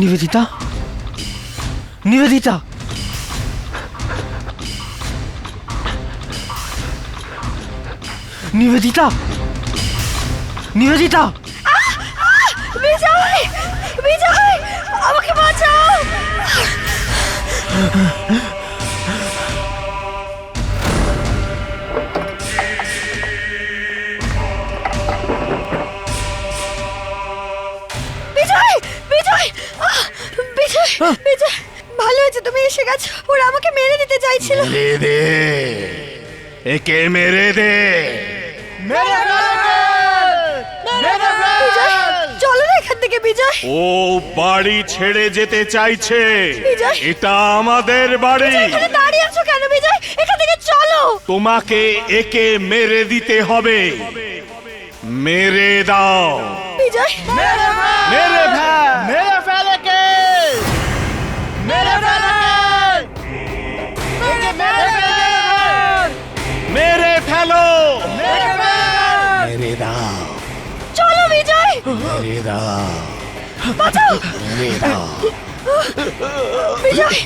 নিবেদিতা, নিবেদিতা, নিবেদিতা, নিবেদিতা, বিজয়, বিজয়, আমাকে বাঁচাও। বিজয়, বিজয়, বিজয়, বিজয়, ভালো হয়েছে তুমি এসে গেছো। ওরা আমাকে মেরে দিতে চাইছিল। মেরে দে, একে মেরে দে। বিজয়, চলো না এখান থেকে বিজয়। ও বাড়ি ছেড়ে যেতে চাইছে। বিজয়, এটা আমাদের বাড়ি। এখানে দাঁড়িয়ে আছো কেন বিজয়? এখান থেকে চলো। তোমাকে একে মেরে দিতে হবে। মেরে দাও। বিজয়, মেরে ফেল, মেরে ফেল একে, মেরে ফেল একে, মেরে ফেলো, মেরে দাও, চলো বিজয়, মেরে দাও, বাঁচাও মেরে দাও। বিজয়,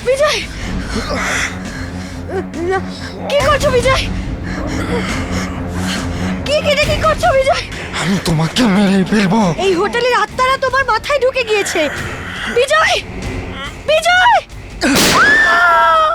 বিজয়, কি করছো বিজয়? কি করছো বিজয়? আমি তোমাকে মেরে ফেলবো। এই হোটেলের আত্মারা তোমার মাথায় ঢুকে গিয়েছে। বিজয়, বিজয়, আহ!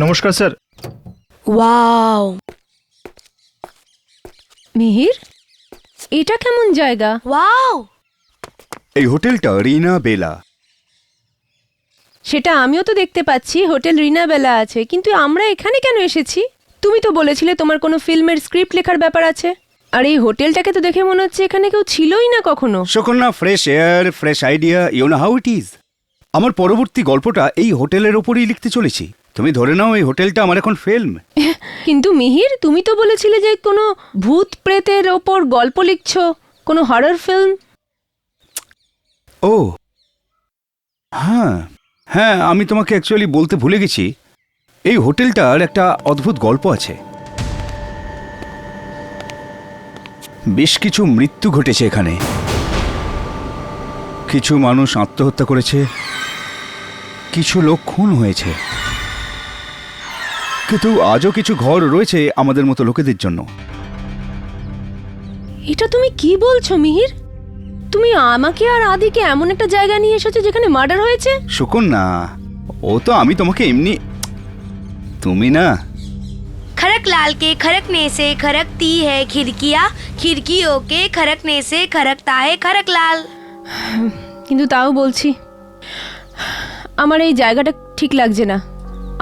নমস্কার স্যার। ওয়াও, মিহির, এটা কেমন জায়গা? ওয়াও, এই হোটেলটা রিনা বেলা। সেটা আমিও তো দেখতে পাচ্ছি, হোটেল রিনা বেলা আছে, কিন্তু আমরা এখানে কেন এসেছি? তুমি তো বলেছিলে তোমার কোনো ফিল্মের স্ক্রিপ্ট লেখার ব্যাপার আছে। আর এই হোটেলটাকে তো দেখে মনে হচ্ছে এখানে কেউ ছিলই না কখনো। Sukanya, fresh air, fresh idea, you know how it is. আমার পরবর্তী গল্পটা এই হোটেলের ওপরেই লিখতে চলেছি। তুমি ধরে নাও এই হোটেলটা আমার এখন ফিল্ম। কিন্তু মিহির, তুমি তো বলেছিলে যে কোনো ভূত প্রেতের ওপর গল্প লিখছো, কোনো হরর ফিল্ম। ও হ্যাঁ হ্যাঁ, আমি তোমাকে অ্যাকচুয়ালি বলতে ভুলে গেছি, এই হোটেলটার একটা অদ্ভুত গল্প আছে। বেশ কিছু মৃত্যু ঘটেছে এখানে। কিছু মানুষ আত্মহত্যা করেছে, কিছু লোক খুন হয়েছে, কিন্তু আজও কিছু ঘর রয়েছে আমাদের মতো লোকেদের জন্য। এটা তুমি কি বলছো মিহির? তুমি আমাকে আর আদিকে এমন একটা জায়গা নিয়ে এসেছো যেখানে মার্ডার হয়েছে? সুকন্যা, ও তো আমি তোমাকে এমনি, তুমি না। खड़क लाल के खड़कने से खड़कती है खिड़कियाँ, खिड़कियों के खड़कने से खड़कता है खड़क लाल। কিন্তু তাও বলছি, আমার এই জায়গাটা ঠিক লাগছে না।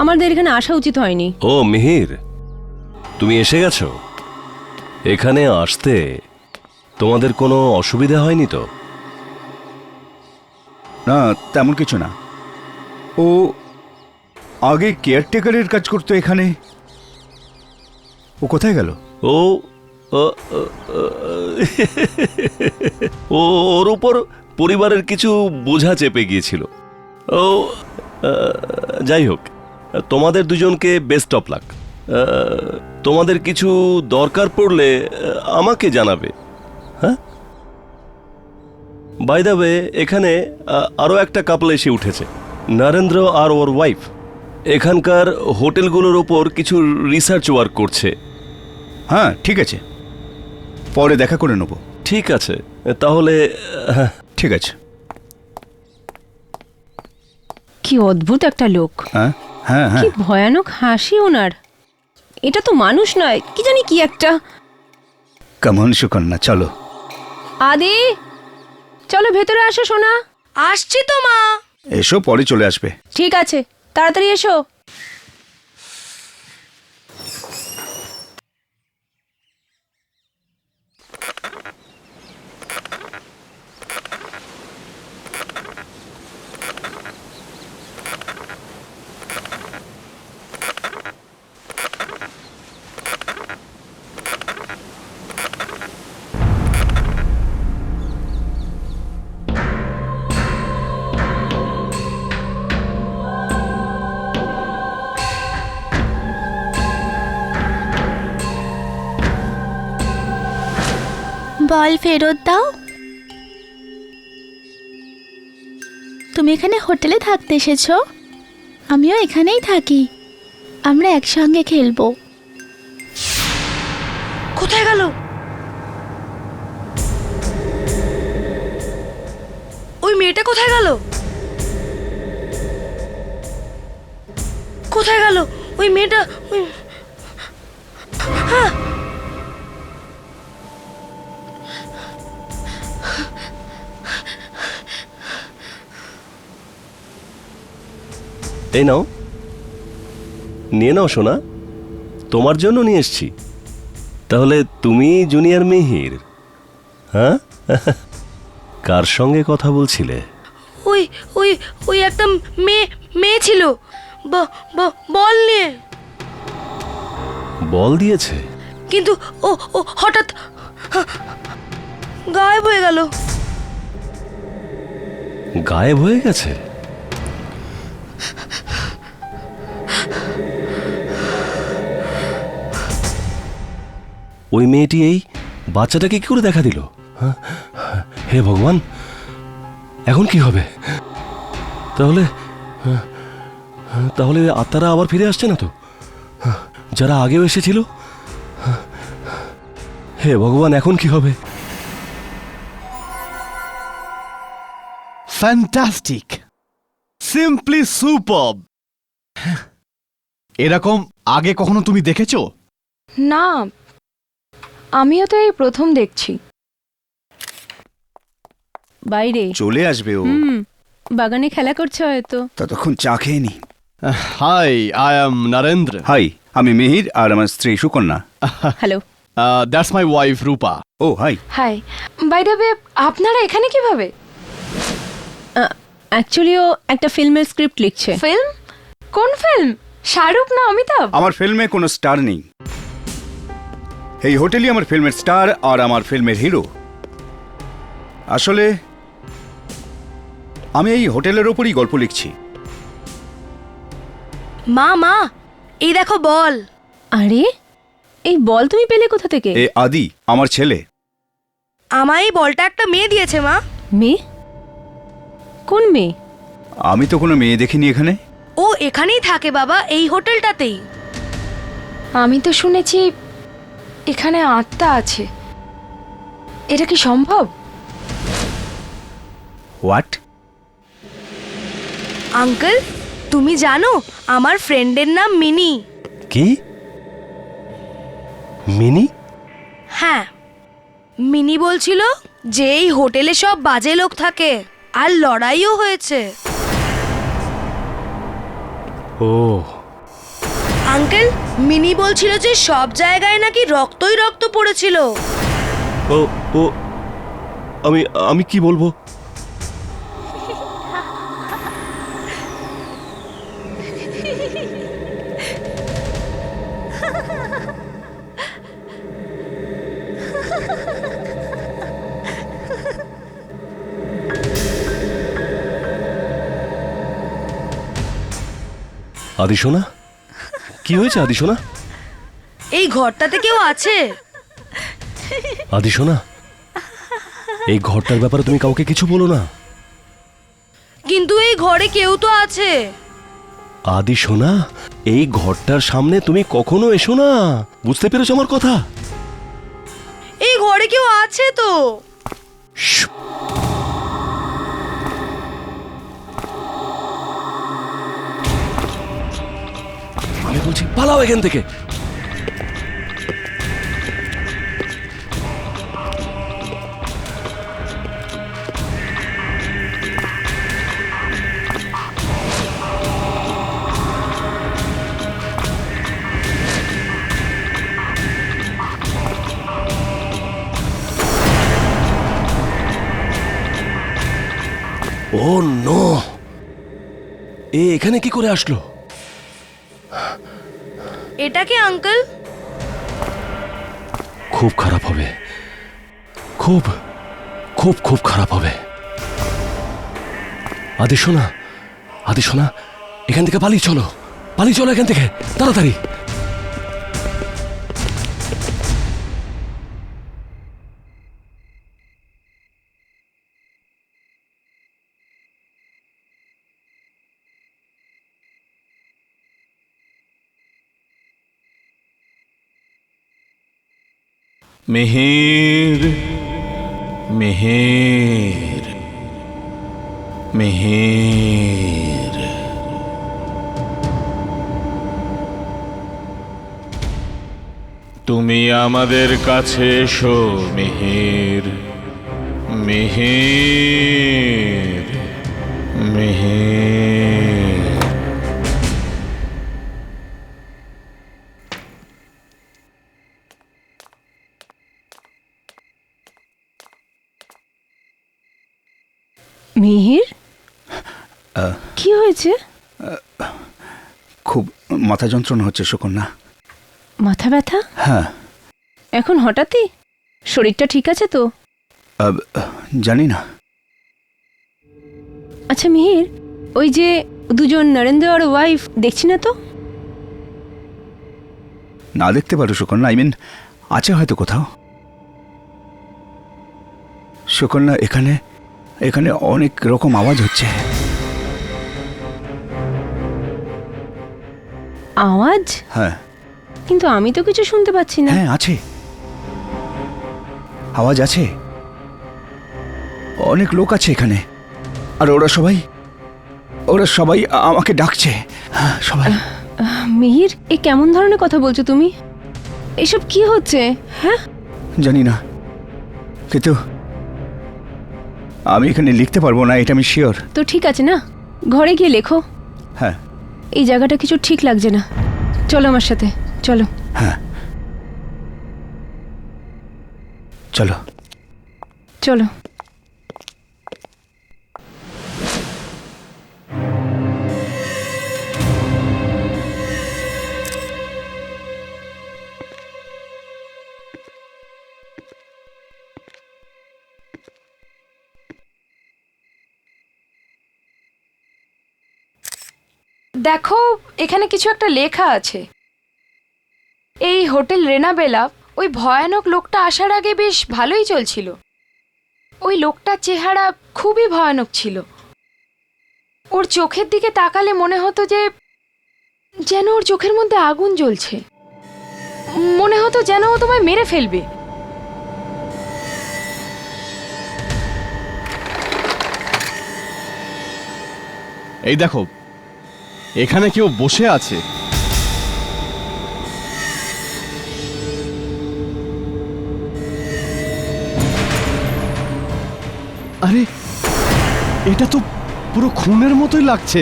আমাদের এখানে আসা উচিত হয়নি। ও মিহির, তুমি এসে গেছো। এখানে আসতে তোমাদের কোনো অসুবিধা হয়নি তো? না, তেমন কিছু না। ও আগে কেয়ারটেকারের কাজ করতো এখানে। ও কোথায় গেল? ও ওর উপর পরিবারের কিছু বোঝা চেপে গিয়েছিল। ও যাই হোক, তোমাদের দুজনকে বেস্ট অফ লাক। তোমাদের কিছু দরকার পড়লে আমাকে জানাবে। হ্যাঁ, বাই দ্য ওয়ে, এখানে আরও একটা কাপল এসে উঠেছে, নরেন্দ্র আর ওর ওয়াইফ। এখানকার হোটেলগুলোর ওপর কিছু রিসার্চ ওয়ার্ক করছে। হ্যাঁ ঠিক আছে, পরে দেখা করে নেব। ঠিক আছে তাহলে। হ্যাঁ ঠিক আছে। কি অদ্ভুত একটা লোক, হ্যাঁ হ্যাঁ হ্যাঁ কি ভয়ানক হাসি ওনার। এটা তো মানুষ নয়, কি জানি কি একটা। কামন সুকন্যা, চলো। আদি, চলো ভেতরে আসো সোনা। আসছি তো মা। এসো, পরে চলে আসবে। ঠিক আছে, তাড়াতাড়ি এসো। বল ফেরত দাও। তুমি এখানে হোটেলে থাকতে এসেছো, আমিও এখানেই থাকি, আমরা একসঙ্গে খেলবো। কোথায় গেল? ওই মেয়েটা কোথায় গেল? কোথায় গেল ওই মেয়েটা? হ্যাঁ, এই নাও, নিয়ে নাও সোনা, তোমার জন্য নিয়ে এসছি। তাহলে তুমি জুনিয়র মিহির? হ্যাঁ, কার সঙ্গে কথা বলছিলে? ওই ওই ওই একটা মেয়ে ছিল, বল নিয়ে। বল দিয়েছে? কিন্তু ও ও হঠাৎ গায়েব হয়ে গেল। গায়েব হয়ে গেছে? ওই মেয়েটি এই বাচ্চাটাকে কি করে দেখা দিল? হে ভগবান, এখন কি হবে? তাহলে তাহলে আত্মারা আবার ফিরে আসছে না তো, যারা আগেও এসেছিল? হে ভগবান, এখন কি হবে? Fantastic, simply superb. এরকম আগে কখনো তুমি দেখেছো? না, আমিও তো এই প্রথম দেখছি। বাইরে চলে আসবে ও। বাগানে খেলা করছে হয়তো। ততক্ষণ চা খেয়ে নি। Hi, I am Narendra. Hi, আমি মিহির আর আমার স্ত্রী Sukanya. Hello. That's my wife Rupa. Oh hi. Hi, by the way, আপনারা এখানে কিভাবে? অ্যাকচুয়ালি ও একটা ফিল্মের স্ক্রিপ্ট লিখছে। ফিল্ম? কোন ফিল্ম? শাহরুখ না অমিতাভ? আমার ফিল্মে কোনো স্টার নেই। এই হোটেলই আমার ফিল্মের স্টার আর আমার ফিল্মের হিরো। আসলে আমি এই হোটেলের ওপরই গল্প লিখছি। মা, এই দেখো বল। আরে, এই বল তুমি পেলে কোথা থেকে? এ আদি, আমার ছেলে। আমায় এই বলটা একটা মেয়ে দিয়েছে মা। মেয়ে? কোন মেয়ে? আমি তো কোনো মেয়ে দেখিনি এখানে। ও এখানেই থাকে বাবা, এই হোটেলটাতেই। আমি তো শুনেছি এখানে আত্মা আছে, এটা কি সম্ভব? হোয়াট? আঙ্কেল, তুমি জানো আমার ফ্রেন্ডের নাম মিনি। কি? মিনি? হ্যাঁ, মিনি বলছিল যে এই হোটেলে সব বাজে লোক থাকে আর লড়াইও হয়েছে। ও আঙ্কেল, মিনি বলছিল যে সব জায়গায় নাকি রক্তই রক্ত পড়েছিল। ও ও আমি আমি কি বলবো? আদিশোনা, কি হয়েছে আদিশোনা? এই ঘরটাতে কেউ আছে? আদিশোনা, এই ঘরটার ব্যাপারে তুমি কাউকে কিছু বলো না। কিন্তু এই ঘরে কেউ তো আছে। আদিশোনা, এই ঘরটার সামনে তুমি কখনো এসো না, বুঝতে পেরেছো আমার কথা? এই ঘরে কেউ আছে তো। বলছি পালাও এখান থেকে। ও নো, এ এখানে কি করে আসলো? এটা কি আঙ্কেল? খুব খারাপ হবে, খুব খুব খুব খারাপ হবে। আদি সোনা, আদি সোনা, এখান থেকে পালিয়ে চলো, পালিয়ে চলো এখান থেকে তাড়াতাড়ি। মিহির, মিহির, মিহির। তুমি আমাদের কাছে এসো মিহির, মিহির, মিহির। মিহির, কি হয়েছে? খুব মাথা যন্ত্রণা হচ্ছে সুকন্যা। মাথা ব্যথা? হ্যাঁ। এখন হঠাৎই? শরীরটা ঠিক আছে তো? জানি না। আচ্ছা মিহির, ওই যে দুজন নরেন্দ্র আর ওয়াইফ দেখছি না তো? না দেখতে পারো সুকন্যা, আই মিন আছে হয়তো কোথাও। সুকন্যা, এখানে এখানে অনেক রকম আওয়াজ হচ্ছে। আওয়াজ? হ্যাঁ। কিন্তু আমি তো কিছু শুনতে পাচ্ছি না। হ্যাঁ আছে, আওয়াজ আছে। অনেক লোক আছে এখানে, আর ওরা সবাই আমাকে ডাকছে। হ্যাঁ, সবাই। মিহির, এ কেমন ধরনের কথা বলছো তুমি? এসব কি হচ্ছে? হ্যাঁ, জানি না, কিন্তু আমি এখানে লিখতে পারবো না, এটা আমি শিওর। তো ঠিক আছে না, ঘরে গিয়ে লেখো। হ্যাঁ। এই জায়গাটা কিছু ঠিক লাগছে না। চলো আমার সাথে, চলো। হ্যাঁ, চলো চলো। দেখো, এখানে কিছু একটা লেখা আছে। এই হোটেল রেনাবেলা ওই ভয়ানক লোকটা আসার আগে বেশ ভালোই চলছিল। ওই লোকটার চেহারা খুবই ভয়ানক ছিল। ওর চোখের দিকে তাকালে মনে হতো যে যেন ওর চোখের মধ্যে আগুন জ্বলছে। মনে হতো যেন ও তোমায় মেরে ফেলবে। এই দেখো, এখানে কেউ বসে আছে। আরে, এটা তো পুরো খুনের মতোই লাগছে।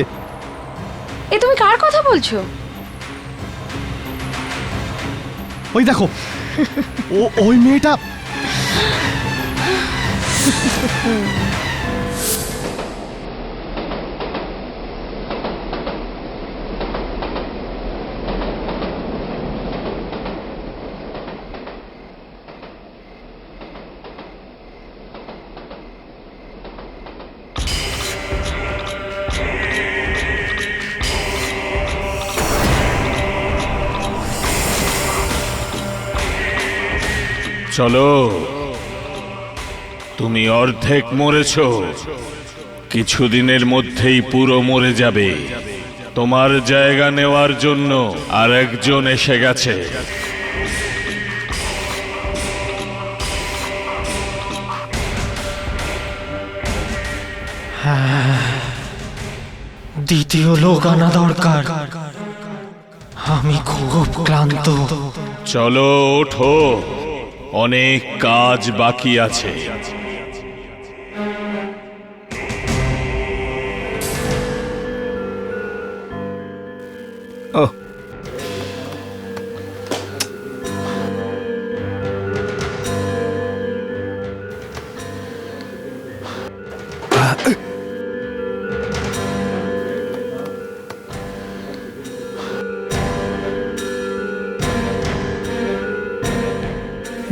এ তুমি কার কথা বলছো? ওই দেখো, ওই মেয়েটা। চলো, তুমি অর্ধেক মরেছো, কিছুদিনের মধ্যেই পুরো মরে যাবে। তোমার জায়গা নেওয়ার জন্য আরেকজন এসে গেছে। দ্বিতীয় লোক আনা দরকার। আমি খুব ক্লান্ত। চলো ওঠো, অনেক কাজ বাকি আছে। ও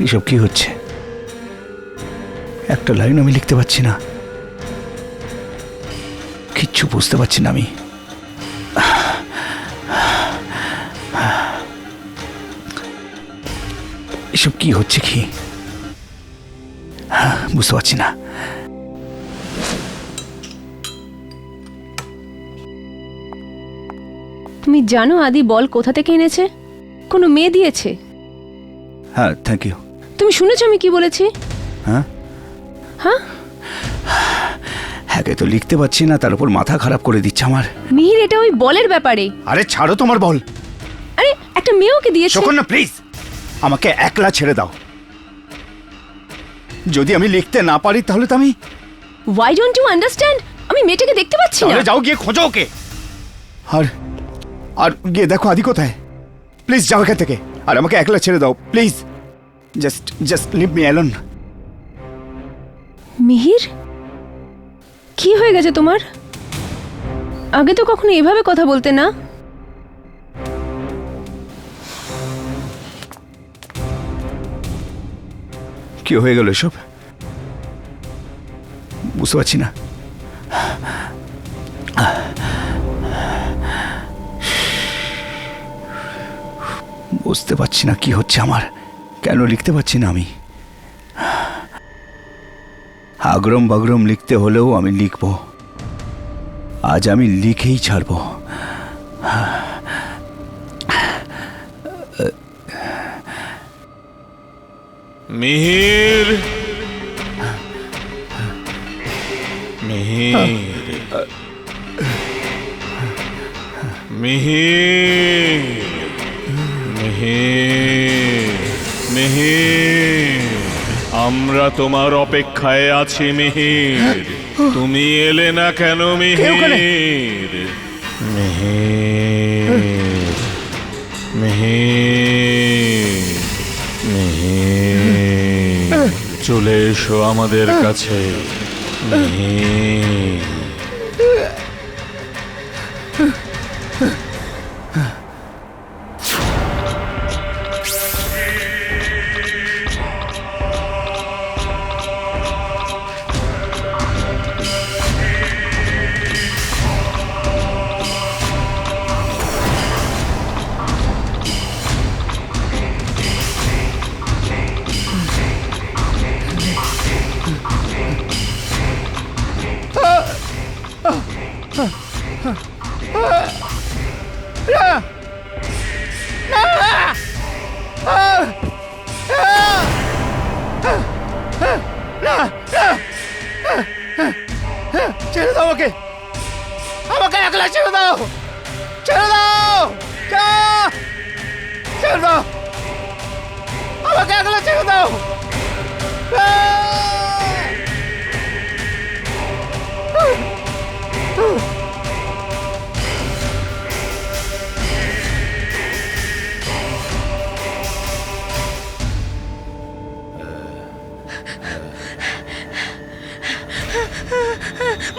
এইসব কি হচ্ছে? একটা লাইন আমি লিখতে পারছি না, কিচ্ছু বুঝতে পারছি না আমি। এসব কি হচ্ছে কি বুঝতে পারছি না। তুমি জানো আদি বল কোথা থেকে এনেছে? কোনো মেয়ে দিয়েছে? হ্যাঁ, থ্যাংক ইউ। তুমি শুনেছো আমি কি বলেছি? হ্যাঁ হ্যাঁ, হ্যাঁ, তো লিখতে পারছি না, তার উপর মাথা খারাপ করে দিচ্ছে আমার। মিহির, এটা ওই বলের ব্যাপারে। আরে ছাড়ো তোমার বল। আরে একটা মেয়েওকে দিয়েছে। না প্লিজ, আমাকে একলা ছেড়ে দাও। যদি আমি লিখতে না পারি তাহলে তো আমি। Why don't you understand? আমি মেয়েটাকে দেখতে পাচ্ছি না। তাহলে যাও গিয়ে খোঁজো ওকে। আর আর গিয়ে দেখো আদি কোথায়। প্লিজ যাও এখান থেকে, আর আমাকে একলা ছেড়ে দাও please. Just leave me alone. Mihir, কি হয়ে গেছে তোমার? আগে তো কখনো এভাবে কথা বলতে না। কি হয়ে গেল এসব? বুঝতে পারছি না। বুঝতে পারছি না কি হচ্ছে আমার, কেন লিখতে পারছি না আমি। আগরম বাগরম লিখতে হলেও আমি লিখব, আজ আমি লিখেই ছাড়ব। মিহির, মিহির, মিহির, মিহির, মিহির, আমরা তোমার অপেক্ষায় আছি মিহির। তুমি এলে না কেন মিহির? মিহির, মিহির, মিহির, চলে এসো আমাদের কাছে মিহির। ছেড়ে দাও ওকে, আমাকে একলা ছেড়ে দাও, ছেড়ে দাও, ছেড়ে দাও, আমাকে একলা ছেড়ে দাও।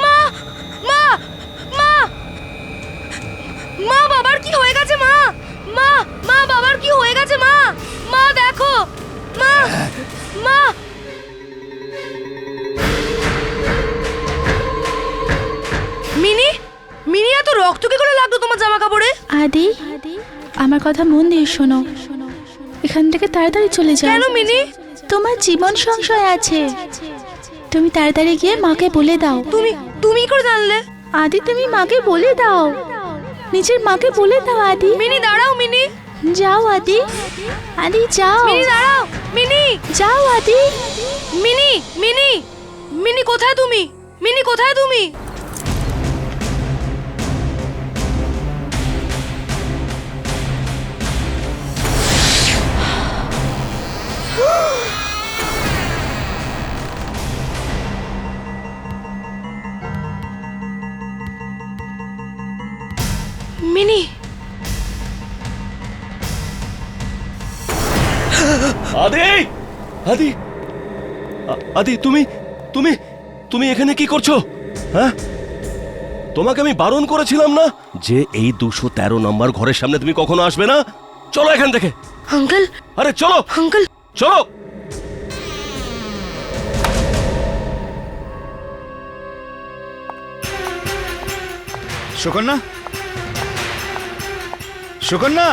মা, মা, মা, মা, বাবার কি হয়ে গেছে? মা, মা, মা, বাবার কি হয়ে গেছে? মা, মা, দেখো, মা, মা। মিনি, মিনি, এত রক্ত কি করে লাগলো তোমার জামা কাপড়ে? আদি, আমার কথা মন দিয়ে শোনো, এখান থেকে তাড়াতাড়ি চলে যাও। কেন মিনি? তোমার জীবন সংশয় আছে, তুমি তাড়াতাড়ি গিয়ে মাকে বলে দাও। তুমি কি করে জানলে? আদি, তুমি মাকে বলে দাও, নিজের মাকে বলে দাও। আদি, মিনি দাঁড়াও, মিনি যাও। আদি, আদি যাও। মিনি দাঁড়াও, মিনি যাও। আদি, মিনি, মিনি, মিনি কোথায় তুমি? মিনি কোথায় তুমি? মিনি, আদি আদি আদি তুমি তুমি তুমি এখানে কি করছো? হ্যাঁ, তোমাকে আমি বারণ করেছিলাম না যে এই 213 নম্বর ঘরের সামনে তুমি কখনো আসবে না? চলো এখান থেকে। আঙ্কেল, আরে চলো আঙ্কেল, চলো। সুকন্যা, সুকন্যা,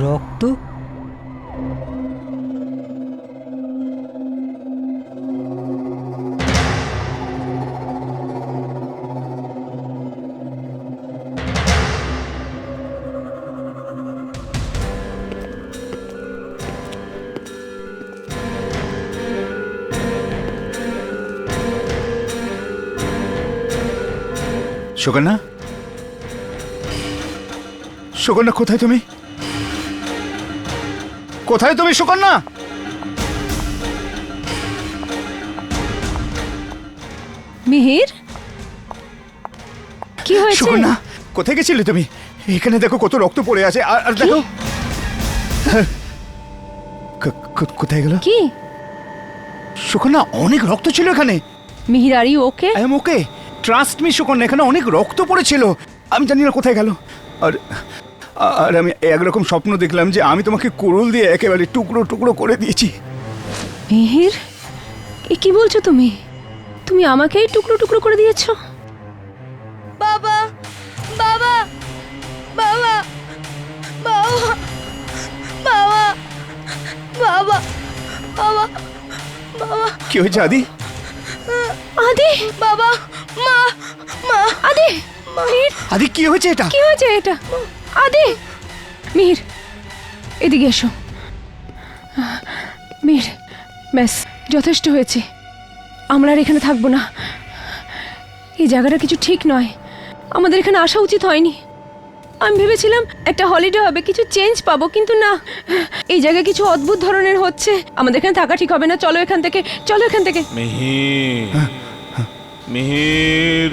রক্ত? সুকন্যা, সুকন্যা, কোথায় তুমি? কোথায় তুমি সুকন্যা? মিহির, কি হয়েছে? সুকন্যা, কোথায় গেছিলে তুমি? এখানে দেখো কত রক্ত পড়ে আছে। আর দেখো কোথায় গেল কি সুকন্যা? অনেক রক্ত ছিল এখানে। Mihir, are you okay? I am okay, trust me Sukanya, এখানে অনেক রক্ত পড়েছিল। আমি জানি না কোথায় গেল। আর আর আমি একরকম স্বপ্ন দেখলাম যে আমি তোমাকে কুড়ুল দিয়ে একেবারে টুকরো টুকরো করে দিয়েছি। মিহির, এ কি বলছো তুমি? তুমি আমাকেই টুকরো টুকরো করে দিয়েছো? বাবা, বাবা, বাবা, বাবা, বাবা, বাবা, বাবা, বাবা, কি হয়েছে আদি? আদি, বাবা, মা, মা, আদি, মিহির, আদি, কি হয়েছে এটা? কি হয়েছে এটা? আদি, মিহির, এদিকে এসো। মিহির, ব্যাস, যথেষ্ট হয়েছে। আমরা আর এখানে থাকবো না। এই জায়গাটা কিছু ঠিক নয়। আমাদের এখানে আসা উচিত হয়নি। আমি ভেবেছিলাম একটা হলিডে হবে, কিছু চেঞ্জ পাবো, কিন্তু না, এই জায়গায় কিছু অদ্ভুত ধরনের হচ্ছে। আমাদের এখানে থাকা ঠিক হবে না। চলো এখান থেকে, চলো এখান থেকে। মিহির, মিহির,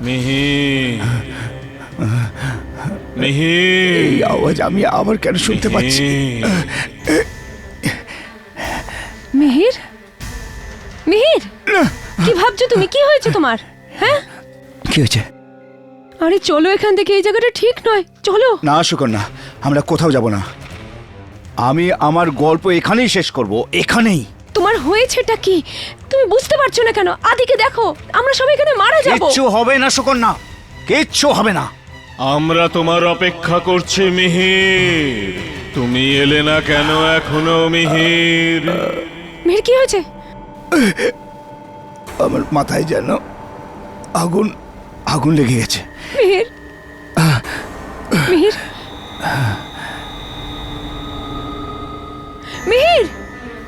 মিহির, মিহির, এই আওয়াজ আমি আবার কেন শুনতে পাচ্ছি? মিহির, মিহির, কি ভাবছো তুমি? কি হয়েছে তোমার? হ্যাঁ, কি হয়েছে? আরে চলো এখান থেকে, এই জায়গাটা ঠিক নয়। চলো। না সুকন্যা, আমরা কোথাও যাব না। আমি আমার গল্প এখানেই শেষ করব, এখানেই। তোমার হয়েছেটা কি? তুমি বুঝতে পারছো না কেন? আদিকে দেখো, আমরা সবাই এখানে মারা যাব। কিচ্ছু হবে না সুকন্যা, কিচ্ছু হবে না। আমরা তোমার অপেক্ষা করছি মিহির। তুমি এলে না কেন এখনো মিহির? মিহির, কি হয়েছে? আমার মাথায় যেন আগুন আগুন লেগে গেছে। মিহির, মিহির, মিহির,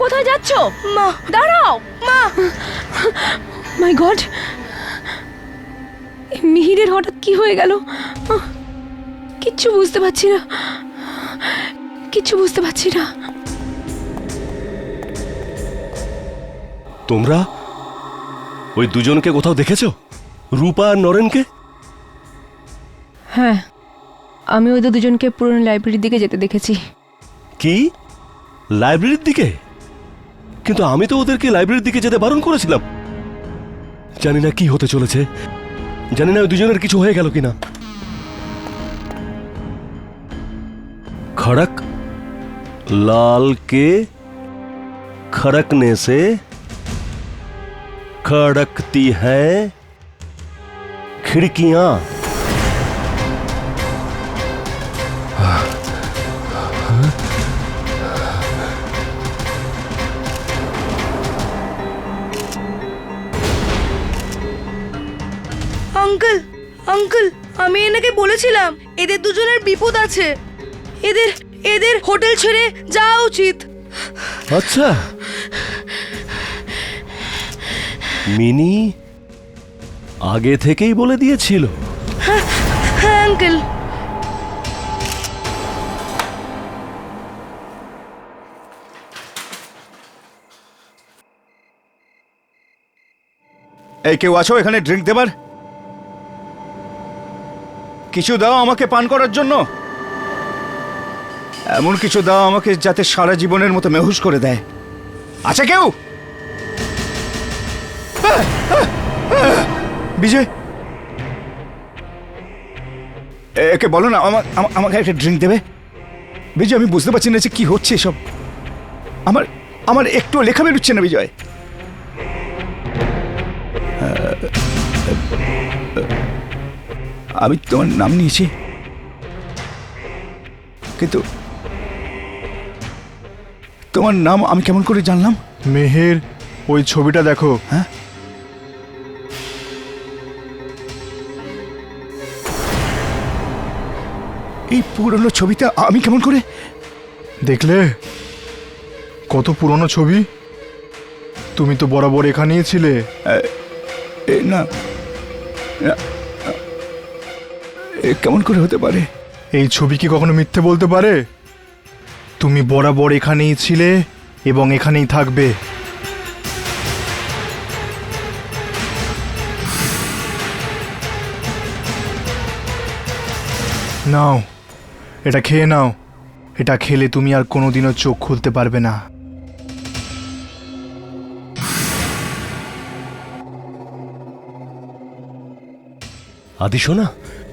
কোথায় যাচ্ছো? মা, দাঁড়াও। মা, মাই গড, মিহিরের হঠাৎ কি হয়ে গেল? কিচ্ছু বুঝতে পারছি না, কিচ্ছু বুঝতে পারছি না। তোমরা ওই দুজনকে কোথাও দেখেছো? রূপা আর নরেনকে? হ্যাঁ, আমি ওদের দুজনকে পুরনো লাইব্রেরির দিকে যেতে দেখেছি। কি, লাইব্রেরির দিকে? কিন্তু আমি তো ওদেরকে লাইব্রেরির দিকে যেতে বারণ করেছিলাম। জানি না কি হতে চলেছে, জানি না ওই দুজনের কিছু হয়ে গেল কিনা। खड़क लाल के खड़कने से खड़कती हैं खिड़कियां। আঙ্কেল, আঙ্কেল, আমি এনাকে বলেছিলাম এদের দুজনের বিপদ আছে। এদের এদের হোটেল ছেড়ে যাওয়া উচিত। अच्छा, মিনি আগে থেকেই বলে দিয়েছিল। হ্যাঁ আঙ্কেল। এই কেউ আছো এখানে ড্রিঙ্ক দেবার? কিছু দাও আমাকে পান করার জন্য। এমন কিছু দাও আমাকে যাতে সারা জীবনের মতো মেহুশ করে দেয়। আচ্ছা কেউ? বিজয়, একে বলো না আমাকে একটা ড্রিঙ্ক দেবে। বিজয়, আমি বুঝতে পারছি না যে কি হচ্ছে এসব। আমার একটু লেখা বেরোচ্ছে না বিজয়। আমি তোমার নাম নিয়েছি, কিন্তু তোমার নাম আমি কেমন করে জানলাম? মেহের, ওই ছবিটা দেখো। হ্যাঁ, এই পুরনো ছবিটা আমি কেমন করে? দেখলে কত পুরনো ছবি। তুমি তো বরাবর এখানেই ছিলে। না, কেমন করে হতে পারে? এই ছবি কি কখনো মিথ্যে বলতে পারে? তুমি বরাবর এখানেই ছিলে এবং এখানেই থাকবে। নাও, এটা খেয়ে নাও। এটা খেলে তুমি আর কোনোদিনও চোখ খুলতে পারবে না। আদি শোনা,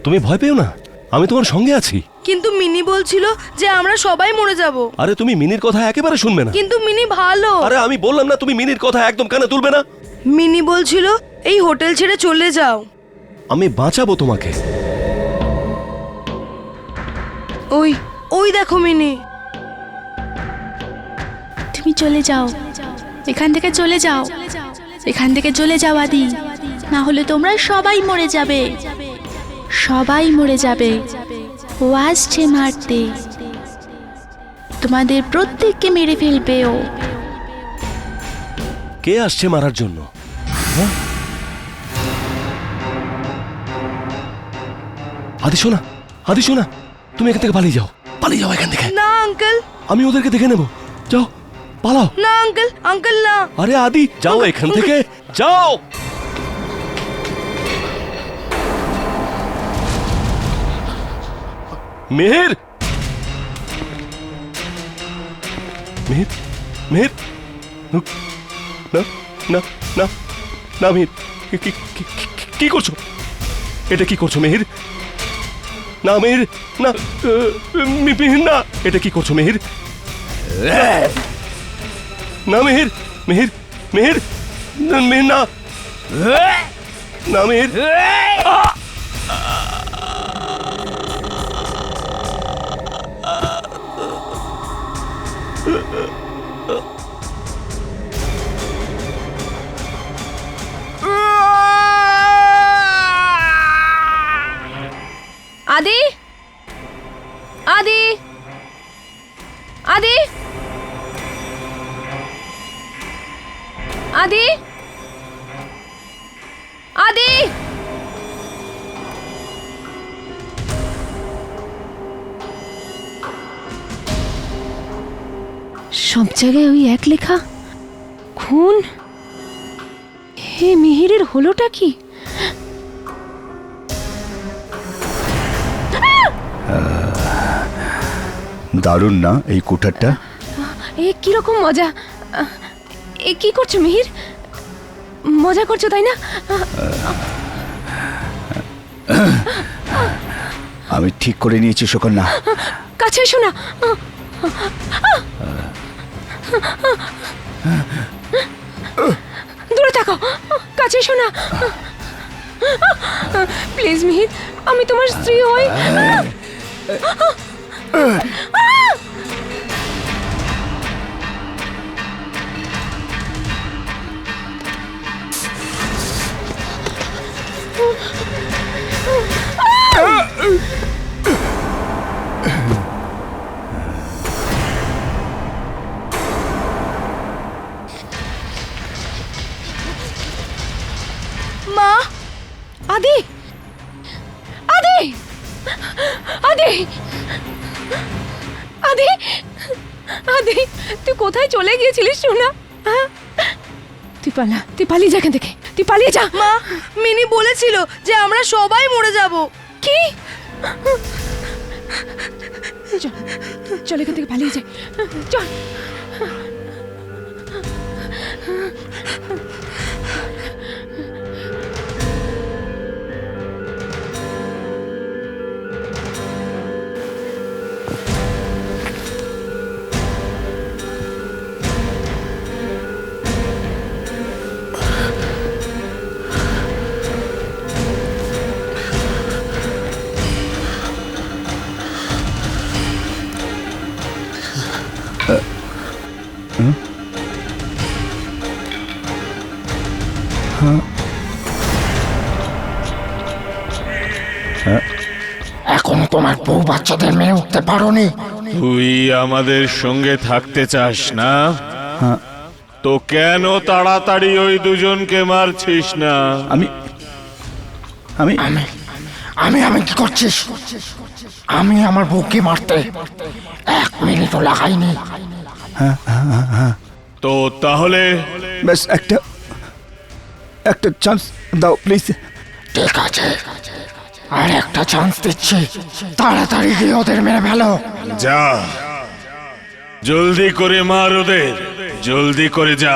তুমি ভয় পেও না, আমি তোমার সঙ্গে আছি। কিন্তু মিনি বলছিল যে আমরা সবাই মরে যাব। আরে তুমি মিনির কথা একেবারে শুনবে না। কিন্তু মিনি ভালো। আরে আমি বললাম না তুমি মিনির কথা একদম কানে তুলবে না। মিনি বলছিল এই হোটেল ছেড়ে চলে যাও। আমি বাঁচাবো তোমাকে। ওই ওই দেখো মিনি। তুমি চলে যাও, এখান থেকে চলে যাও, এখান থেকে চলে যাও আদি, না হলে তোমরা সবাই মরে যাবে, সবাই মরে যাবে। ও আসছে মারতে, তোমাদের প্রত্যেককে মেরে ফেলবে ও। কে আসছে মারার জন্য? আদি শোনা, আদি শোনা, তুমি এখান থেকে পালিয়ে যাও, পালিয়ে যাও এখান থেকে। না আঙ্কেল, আমি ওদেরকে দেখে নেব। যাও, পালাও। না আঙ্কেল, আঙ্কেল না। আরে আদি, যাও এখান থেকে, যাও। মেহের, মেহের, মেহের, না না না না মেহের, কি করছো? এটা কি করছো মেহের? না মেহের, না মেহের, না, এটা কি করছো মেহের? না মেহের, মেহের, মেহের, মেহের, না না মেহের। আদি, আদি, আদি, আদি, আদি। সব জায়গায় ওই এক লেখা, খুন। হে মিহিরের হলোটা কি? দারুণ না এই কুঠারটা? এ কিরকম মজা! এ কি করছো মিহির? মজা করছো তাই না? আমি ঠিক করে নিয়েছি সুকন্যা। কাছে এসো না। দূরে থাকো, কাছে এসো না প্লিজ মিহির, আমি তোমার স্ত্রী হই। মা, আদি, আদি, আদি, আদি, আদি, তুই কোথায় চলে গিয়েছিলিস সোনা? তুই পালিয়ে যা এখান থেকে। তুই পালিয়ে যা। মা, মিনি বলেছিল যে আমরা সবাই মরে যাব। কি? চল চল এখান থেকে পালিয়ে যাই, চল। এখনো তোমার বউ বাচ্চাদের মেনে উঠতে পারোনি? তুই আমাদের সঙ্গে থাকতে চাস না? তো কেন তাড়াতাড়ি ওই দুজনকে মারছিস না? আমি আমি আমি আমি আমি কি করছিস? আমি আমার বউকে মারতে 1 মিনিটও লাগাইনি। তো তাহলে ব্যাস একটা চান্স দাও প্লিজ। ঠিক আছে, আর একটা চান্স দিচ্ছি, তাড়াতাড়ি গিয়ে ওদের মেরে ফেলো। যা, জলদি করে মার ওদের, জলদি করে যা।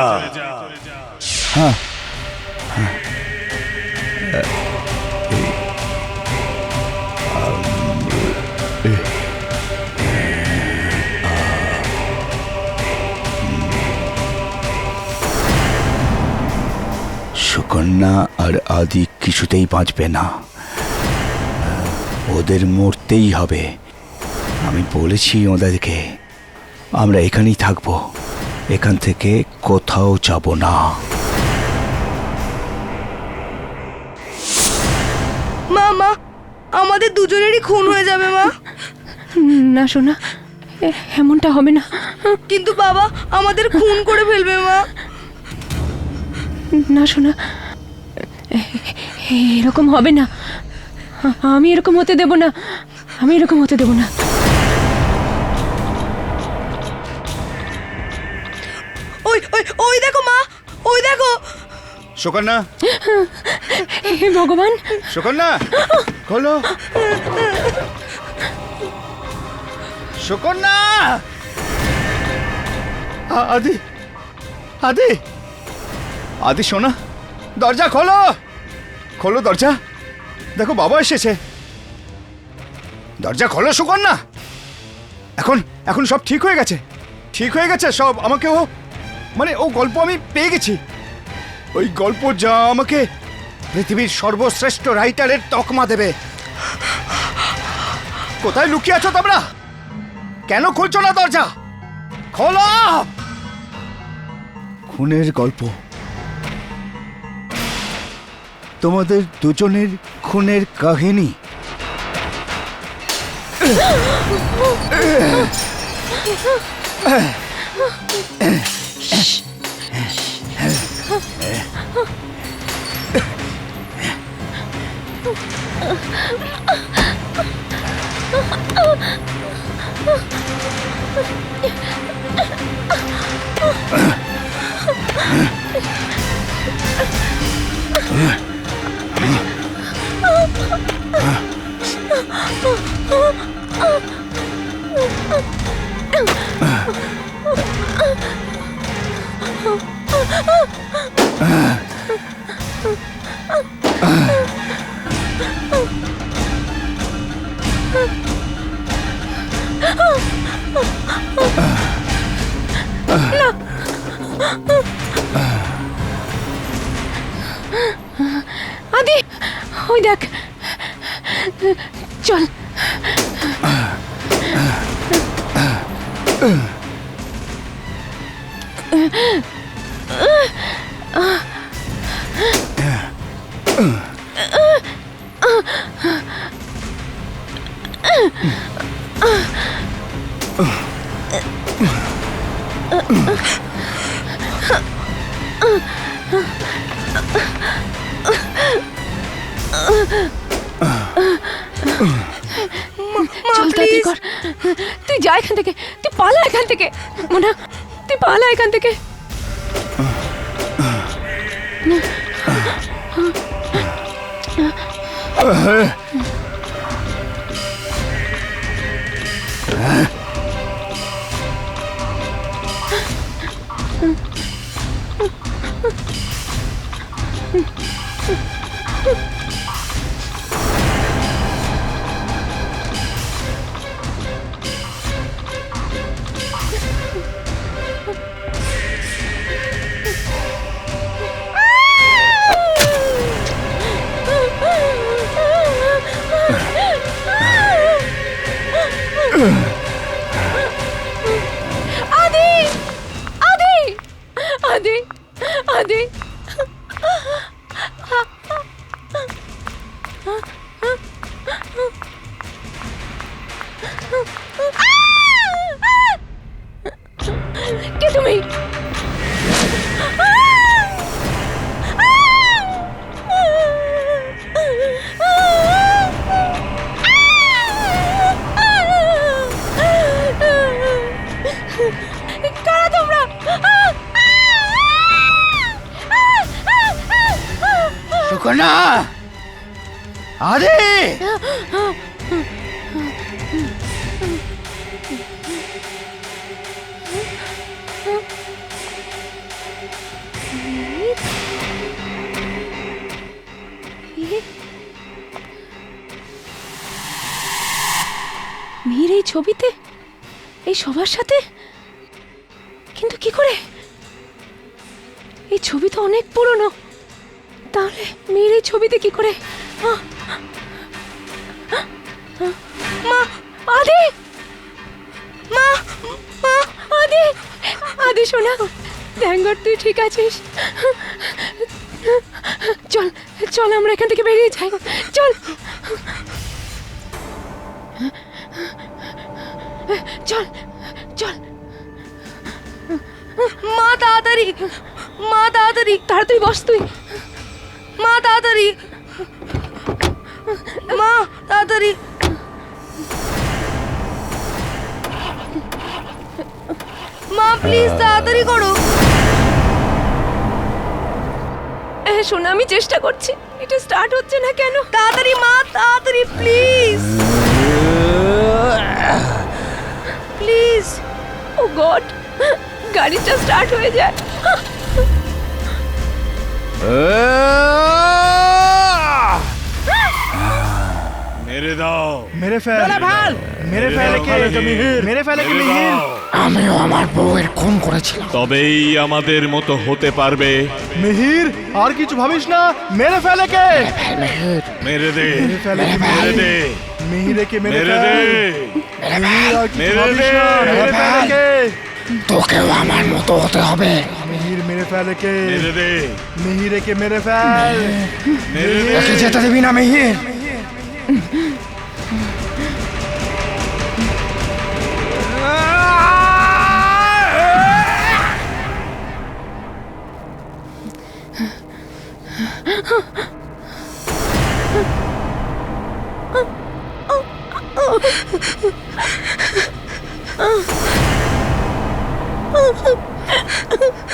সুকন্যা আর আদি কিছুতেই বাঁচবে না, ওদের মরতেই হবে। আমি বলেছি ওদেরকে আমরা এখানেই থাকবো, এখান থেকে কোথাও যাব না। মা, মা, আমাদের দুজনেরই খুন হয়ে যাবে মা। না সোনা, এমনটা হবে না। কিন্তু বাবা আমাদের খুন করে ফেলবে মা। না সোনা, এরকম হবে না। আমি এরকম হতে দেব না, আমি এরকম হতে দেব না। ওই ওই ওই দেখো মা, ওই দেখো। সুকন্যা, হে ভগবান! সুকন্যা খোলো, সুকন্যা। আদি আদি আদি শোনা, দরজা খোলো, খোলো দরজা। দেখো বাবা এসেছে, দরজা খোলো সুকন্যা। এখন এখন সব ঠিক হয়ে গেছে, ঠিক হয়ে গেছে সব। আমাকে ও গল্প আমি পেয়ে গেছি। ওই গল্প যা আমাকে পৃথিবীর সর্বশ্রেষ্ঠ রাইটারের তকমা দেবে। কোথায় লুকিয়ে আছো তোমরা? কেন খুলছো না দরজা? খোলো। খুনের গল্প, তোমাদের দুজনের খুনের কাহিনী। আদি, ওই দেখ, চল। চল তাড়াতাড়ি কর, তুই যা এখান থেকে, তুই পালা এখান থেকে। মোনা, তুই পালা এখান থেকে। আদি আদি আদি আদি কে তুমি? কারা তোমরা? সুকন্যা, আরে মিহির এই ছবিতে, এই সবার সাথে, কিন্তু কি করে? এই ছবি তো অনেক পুরনো, তাহলে মিহির এই ছবিতে কি করে? মা, আদি, মা, মা, আদি, আদি শোনা, থ্যাংক গড তুই ঠিক আছিস। চল চল আমরা এখান থেকে বেরিয়ে যাই, চল চল চল। মা তাড়াতাড়ি, মা তাড়াতাড়ি, তাড়াতাড়ি বস তুই। মা তাড়াতাড়ি, মা তাড়াতাড়ি। মা প্লিজ তাড়াতাড়ি করো। শোনা আমি চেষ্টা করছি, এটা স্টার্ট হচ্ছে না কেন? তাড়াতাড়ি মা, তাড়াতাড়ি প্লিজ প্লিজ। ও গড, গাড়িটা স্টার্ট হয়ে যায়। মেরে দাও, মেরে ফেল, মেরে ফেল একে, মেরে ফেল একে মিহির। আমিও আমার বউয়ের খুন করেছিলাম। তবেই আমাদের মতো হতে পারবে। মিহির আর কিছু ভাবিস না, মেরে ফেল একে। মেরে দে, মেরে ফেল একে, মেরে দে, মিহির একে মেরে মেরে ফেল। দে, মিহির আর কিছু মেরে ভাবিস দে, না, মেরে ফেল একে। তোকেও আমার মতো হতে হবে। মিহির মেরে ফেল একে, মেরে দে, মিহির একে মেরে ফেল। মেরে দে। একে যেতে দিবি না মিহির। Oh